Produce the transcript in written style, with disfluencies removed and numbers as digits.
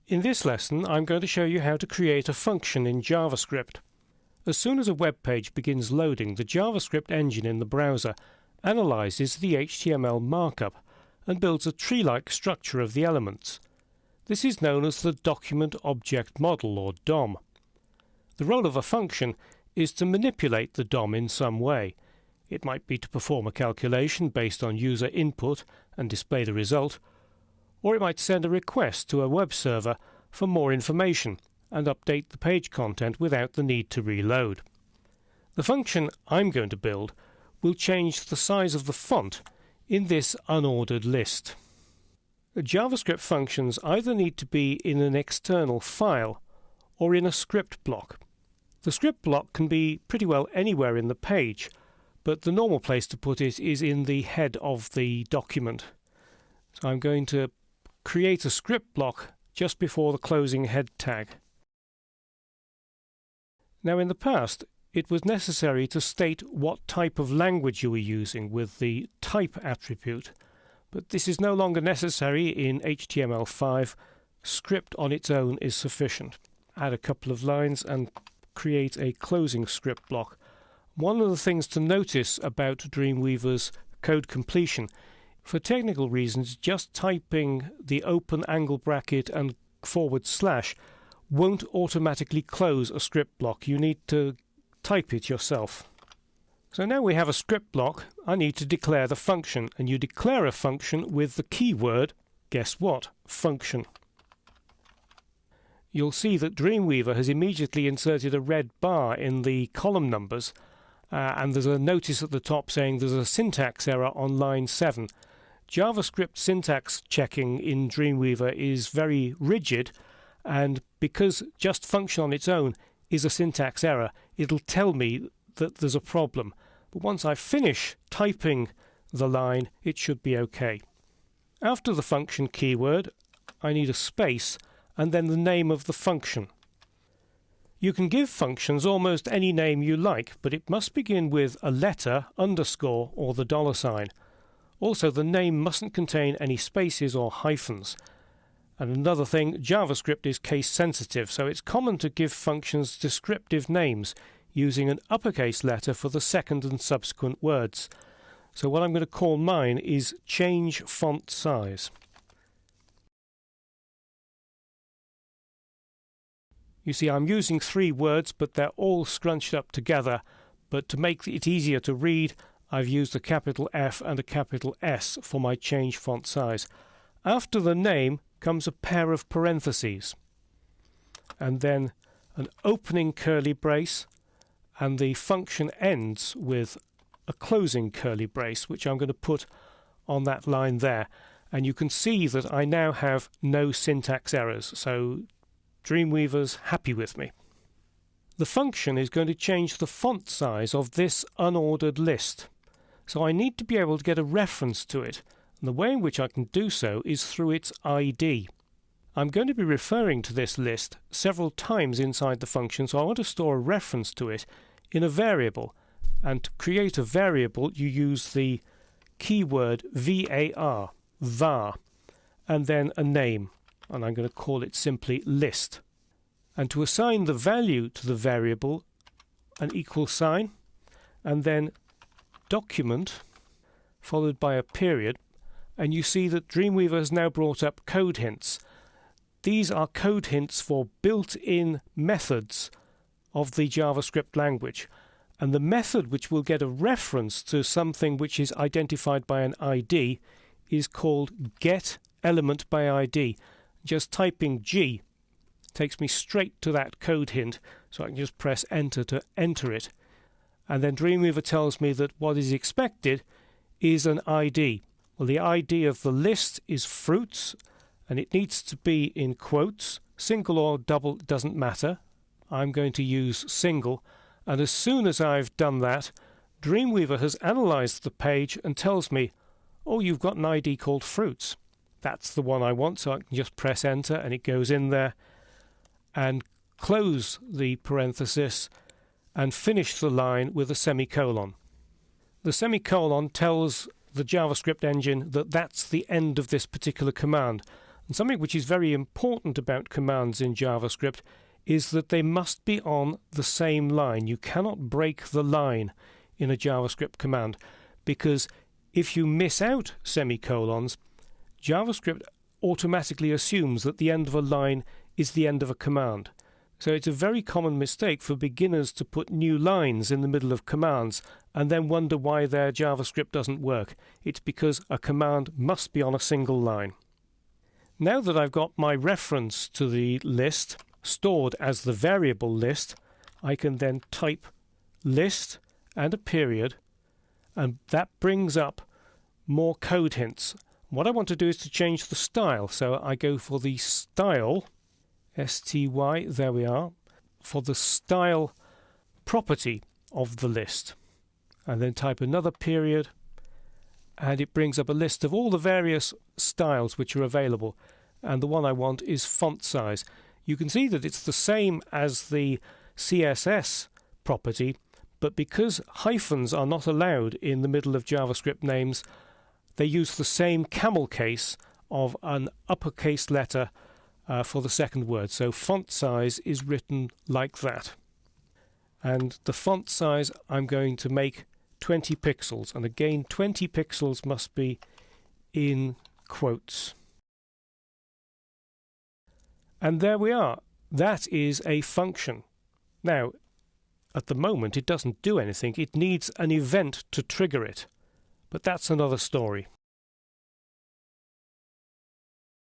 In this lesson, I'm going to show you how to create a function in JavaScript. As soon as a web page begins loading, the JavaScript engine in the browser analyzes the HTML markup and builds a tree-like structure of the elements. This is known as the Document Object Model, or DOM. The role of a function is to manipulate the DOM in some way. It might be to perform a calculation based on user input and display the result, or it might send a request to a web server for more information and update the page content without the need to reload. The function I'm going to build will change the size of the font in this unordered list. JavaScript functions either need to be in an external file or in a script block. The script block can be pretty well anywhere in the page, but the normal place to put it is in the head of the document. So I'm going to create a script block just before the closing head tag. Now, in the past, it was necessary to state what type of language you were using with the type attribute, but this is no longer necessary in HTML5. Script on its own is sufficient. Add a couple of lines and create a closing script block. One of the things to notice about Dreamweaver's code completion, for technical reasons, just typing the open angle bracket and / won't automatically close a script block. You need to type it yourself. So now we have a script block. I need to declare the function, and you declare a function with the keyword, guess what, function. You'll see that Dreamweaver has immediately inserted a red bar in the column numbers, and there's a notice at the top saying there's a syntax error on line 7. JavaScript syntax checking in Dreamweaver is very rigid, and because just function on its own is a syntax error, it'll tell me that there's a problem. But once I finish typing the line, it should be okay. After the function keyword, I need a space and then the name of the function. You can give functions almost any name you like, but it must begin with a letter, underscore, or the $sign. Also, the name mustn't contain any spaces or hyphens. And another thing, JavaScript is case sensitive, so it's common to give functions descriptive names using an uppercase letter for the second and subsequent words. So what I'm going to call mine is change font size. You see, I'm using 3 words, but they're all scrunched up together. But to make it easier to read, I've used a capital F and a capital S for my change font size. After the name comes a pair of parentheses, and then an opening curly brace, and the function ends with a closing curly brace, which I'm going to put on that line there. And you can see that I now have no syntax errors, so Dreamweaver's happy with me. The function is going to change the font size of this unordered list. So I need to be able to get a reference to it, and the way in which I can do so is through its ID. I'm going to be referring to this list several times inside the function, so I want to store a reference to it in a variable. And to create a variable, you use the keyword var, and then a name, and I'm going to call it simply list. And to assign the value to the variable, an equal sign, and then document followed by a period, and you see that Dreamweaver has now brought up code hints. These are code hints for built-in methods of the JavaScript language, and the method which will get a reference to something which is identified by an ID is called getElementById. Just typing G takes me straight to that code hint, so I can just press enter to enter it. And then Dreamweaver tells me that what is expected is an ID. Well, the ID of the list is fruits, and it needs to be in quotes. Single or double doesn't matter. I'm going to use single, and as soon as I've done that, Dreamweaver has analyzed the page and tells me, oh, you've got an ID called fruits. That's the one I want, so I can just press enter and it goes in there, and close the parenthesis and finish the line with a semicolon. The semicolon tells the JavaScript engine that that's the end of this particular command. And something which is very important about commands in JavaScript is that they must be on the same line. You cannot break the line in a JavaScript command, because if you miss out semicolons, JavaScript automatically assumes that the end of a line is the end of a command. So it's a very common mistake for beginners to put new lines in the middle of commands and then wonder why their JavaScript doesn't work. It's because a command must be on a single line. Now that I've got my reference to the list stored as the variable list, I can then type list and a period, and that brings up more code hints. What I want to do is to change the style, so I go for the style, STY, there we are, for the style property of the list, and then type another period, and it brings up a list of all the various styles which are available, and the one I want is font size. You can see that it's the same as the CSS property, but because hyphens are not allowed in the middle of JavaScript names, they use the same camel case of an uppercase letter for the second word. So font size is written like that. And the font size I'm going to make 20 pixels. And again, 20 pixels must be in quotes. And there we are. That is a function. Now, at the moment, it doesn't do anything. It needs an event to trigger it. But that's another story.